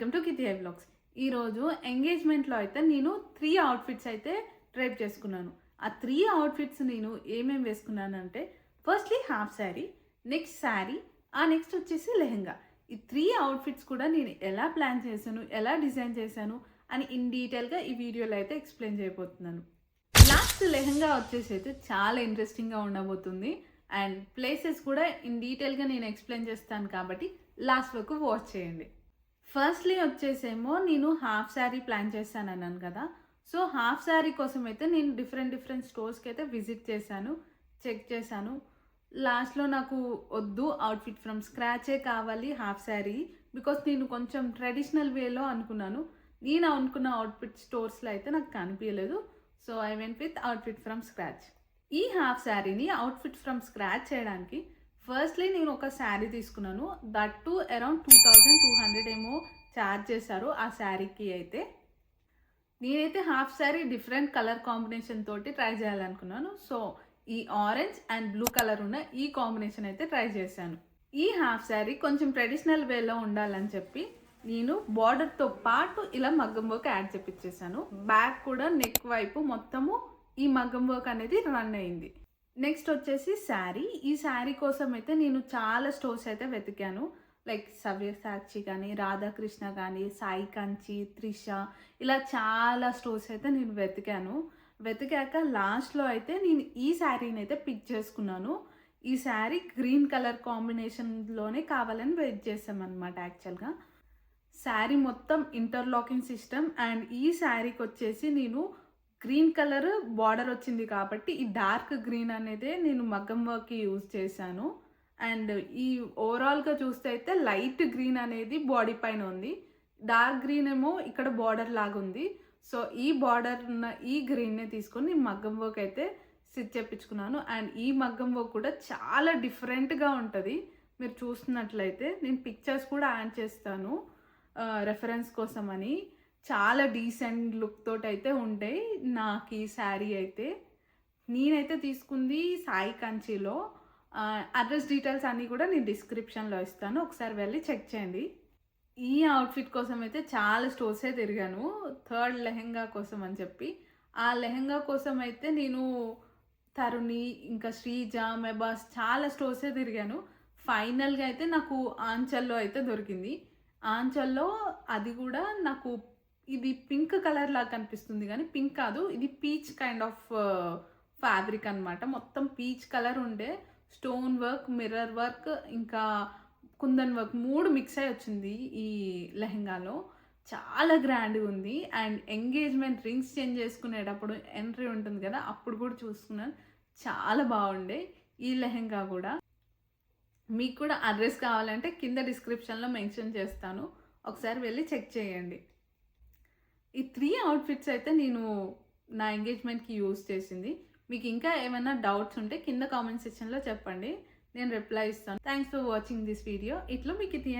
Welcome to Kithi I vlogs. ఈరోజు ఎంగేజ్మెంట్లో అయితే నేను 3 అవుట్ఫిట్స్ అయితే ట్రైప్ చేసుకున్నాను. ఆ 3 అవుట్ఫిట్స్ నేను ఏమేమి వేసుకున్నానంటే, firstly half sari, next sari, next వచ్చేసి లెహెంగా. ఈ 3 అవుట్ఫిట్స్ కూడా నేను ఎలా ప్లాన్ చేశాను, ఎలా డిజైన్ చేశాను అని ఇన్ డీటెయిల్గా ఈ వీడియోలో అయితే ఎక్స్ప్లెయిన్ చేయబోతున్నాను. లాస్ట్ లెహెంగా వచ్చేసి అయితే చాలా ఇంట్రెస్టింగ్గా ఉండబోతుంది. అండ్ ప్లేసెస్ కూడా ఇన్ డీటెయిల్గా నేను ఎక్స్ప్లెయిన్ చేస్తాను కాబట్టి లాస్ట్ వరకు వాచ్ చేయండి. ఫస్ట్లీ వచ్చేసేమో నేను హాఫ్ శారీ ప్లాన్ చేశానన్నాను కదా. సో హాఫ్ శారీ కోసం అయితే నేను డిఫరెంట్ స్టోర్స్కి అయితే విజిట్ చేశాను, చెక్ చేశాను. లాస్ట్లో నాకు వద్దు, అవుట్ఫిట్ ఫ్రమ్ స్క్రాచే కావాలి హాఫ్ శారీ, బికాస్ నేను కొంచెం ట్రెడిషనల్ వేలో అనుకున్నాను. నేను అనుకున్న అవుట్ఫిట్ స్టోర్స్లో అయితే నాకు కనిపించలేదు. So I went with outfit from scratch. ఈ హాఫ్ శారీని అవుట్ఫిట్ ఫ్రమ్ స్క్రాచ్ చేయడానికి ఫస్ట్లీ నేను ఒక శారీ తీసుకున్నాను. దట్ టు అరౌండ్ 2200 ఏమో ఛార్జ్ చేశారు ఆ శారీకి అయితే. నేనైతే half sari different colour combination తోటి ట్రై చేయాలనుకున్నాను. సో ఈ ఆరెంజ్ అండ్ బ్లూ కలర్ ఉన్న ఈ కాంబినేషన్ అయితే ట్రై చేశాను. ఈ హాఫ్ శారీ కొంచెం ట్రెడిషనల్ వేలో ఉండాలని చెప్పి నేను బార్డర్తో పాటు ఇలా మగ్గం వర్క్ యాడ్ చేపించేసాను. బ్యాక్ కూడా నెక్ వైపు మొత్తము ఈ మగ్గం వర్క్ అనేది రన్ అయింది. నెక్స్ట్ వచ్చేసి శారీ. ఈ శారీ కోసం అయితే నేను చాలా స్టోర్స్ అయితే వెతికాను. లైక్ సవ్యసాచి కానీ, రాధాకృష్ణ కానీ, సాయి కంచి, త్రిష, ఇలా చాలా స్టోర్స్ అయితే నేను వెతికాక లాస్ట్లో అయితే నేను ఈ శారీని అయితే పిక్ చేసుకున్నాను. ఈ శారీ గ్రీన్ కలర్ కాంబినేషన్లోనే కావాలని వెయిట్ చేసామన్నమాట. యాక్చువల్గా శారీ మొత్తం ఇంటర్లాకింగ్ సిస్టమ్. అండ్ ఈ శారీకి వచ్చేసి నేను గ్రీన్ కలర్ బార్డర్ వచ్చింది కాబట్టి ఈ డార్క్ గ్రీన్ అనేది నేను మగ్గం వర్క్కి యూజ్ చేశాను. అండ్ ఈ ఓవరాల్గా చూస్తే అయితే లైట్ గ్రీన్ అనేది బాడీ పైన ఉంది, డార్క్ గ్రీన్ ఏమో ఇక్కడ బార్డర్ లాగా ఉంది. సో ఈ బార్డర్ ఉన్న ఈ గ్రీన్నే తీసుకొని మగ్గం వర్క్ అయితే స్టిచ్ చేయించుకున్నాను. అండ్ ఈ మగ్గం వర్క్ కూడా చాలా డిఫరెంట్గా ఉంటుంది. మీరు చూస్తున్నట్లయితే నేను పిక్చర్స్ కూడా యాడ్ చేస్తాను రెఫరెన్స్ కోసం అని. చాలా డీసెంట్ లుక్ తోటి అయితే ఉంటాయి నాకు ఈ శారీ అయితే. నేనైతే తీసుకుంది సాయి కంచిలో. అడ్రస్ డీటెయిల్స్ అన్నీ కూడా నేను డిస్క్రిప్షన్లో ఇస్తాను, ఒకసారి వెళ్ళి చెక్ చేయండి. ఈ అవుట్ఫిట్ కోసం అయితే చాలా స్టోర్సే తిరిగాను, థర్డ్ లెహెంగా కోసం అని చెప్పి. ఆ లెహెంగా కోసం అయితే నేను తరుణి, ఇంకా శ్రీజ, మెబాస్ చాలా స్టోర్సే తిరిగాను. ఫైనల్గా అయితే నాకు ఆంచల్లో అయితే దొరికింది. ఆంచల్లో అది కూడా నాకు ఇది పింక్ కలర్ లాగా కనిపిస్తుంది కానీ పింక్ కాదు, ఇది పీచ్ కైండ్ ఆఫ్ ఫ్యాబ్రిక్ అనమాట. మొత్తం పీచ్ కలర్ ఉండే స్టోన్ వర్క్, మిర్రర్ వర్క్, ఇంకా కుందన్ వర్క్ 3 మిక్స్ అయ్యి వచ్చింది ఈ లెహెంగాలో. చాలా గ్రాండ్గా ఉంది. అండ్ ఎంగేజ్మెంట్ రింగ్స్ చేంజ్ చేసుకునేటప్పుడు ఎంట్రీ ఉంటుంది కదా, అప్పుడు కూడా చూసుకున్నాను, చాలా బాగుండే ఈ లెహెంగా కూడా. మీకు కూడా అడ్రస్ కావాలంటే కింద డిస్క్రిప్షన్లో మెన్షన్ చేస్తాను, ఒకసారి వెళ్ళి చెక్ చేయండి. ఈ 3 అవుట్ఫిట్స్ అయితే నేను నా ఎంగేజ్మెంట్కి యూజ్ చేసింది. మీకు ఇంకా ఏమైనా డౌట్స్ ఉంటే కింద కామెంట్ సెక్షన్లో చెప్పండి, నేను రిప్లై ఇస్తాను. Thanks for watching this video. ఇట్లా మీకు ఇది